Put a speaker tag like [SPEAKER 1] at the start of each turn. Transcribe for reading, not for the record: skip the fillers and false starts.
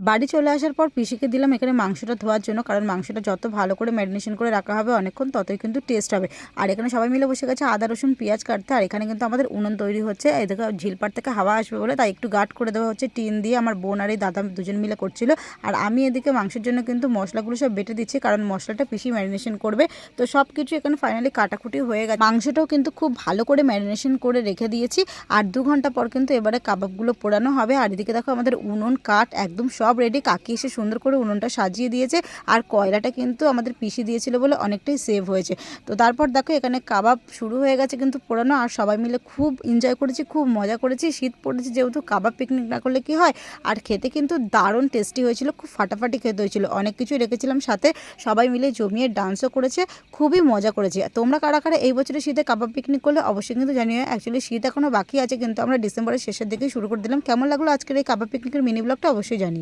[SPEAKER 1] বাড়ি চলে আসার পর পিসিকে দিলাম এখানে মাংসটা ধোয়ার জন্য, কারণ মাংসটা যত ভালো করে ম্যারিনেশন করে রাখা হবে অনেকক্ষণ ততই কিন্তু টেস্ট হবে। আর এখানে সবাই মিলে বসে গেছে আদা রসুন পেঁয়াজ কাটতে। আর এখানে কিন্তু আমাদের উনুন তৈরি হচ্ছে, এদিকে ঝিলপাট থেকে হাওয়া আসবে বলে তাই একটু গার্ড করে দেওয়া হচ্ছে টিন দিয়ে। আমার বোন আর এই দাদা দুজন মিলে করছিল। আর আমি এদিকে মাংসের জন্য কিন্তু মশলাগুলো সব বেটে দিচ্ছি, কারণ মশলাটা পিসি ম্যারিনেশন করবে। তো সব কিছু এখানে ফাইনালি কাটাকুটি হয়ে গেছে। মাংসটাও কিন্তু খুব ভালো করে ম্যারিনেশন করে রেখে দিয়েছি। আর 2 ঘন্টা পর কিন্তু এবারে কাবাবগুলো পোড়ানো হবে। আর এদিকে দেখো আমাদের উনুন কাঠ একদম সব রেডি। কাকি এসে সুন্দর করে উনুনটা সাজিয়ে দিয়েছে। আর কয়লাটা কিন্তু আমাদের পিসি দিয়েছিল বলে অনেকটাই সেভ হয়েছে। তো তারপর দেখো এখানে কাবাব শুরু হয়ে গেছে কিন্তু পোড়ানো। আর সবাই মিলে খুব এনজয় করেছি, খুব মজা করেছি। শীত পড়েছে যেহেতু কাবাব পিকনিক না করলে কি হয়। আর খেতে কিন্তু দারুণ টেস্টি হয়েছিল, খুব ফাটাফাটি খেতে হয়েছিল। অনেক কিছুই রেখেছিলাম সাথে, সবাই মিলে জমিয়ে ডান্সও করেছে, খুবই মজা করেছি। তোমরা কারা কারা এই বছরের শীতে কাবাব পিকনিক করলে অবশ্যই কিন্তু জানিও। অ্যাকচুয়ালি শীত এখনও বাকি আছে, কিন্তু আমরা ডিসেম্বরের শেষের দিকেই শুরু করে দিলাম। কেমন লাগলো আজকের এই কাবাব পিকনিকের মিনি ব্লগটা অবশ্যই জানিও।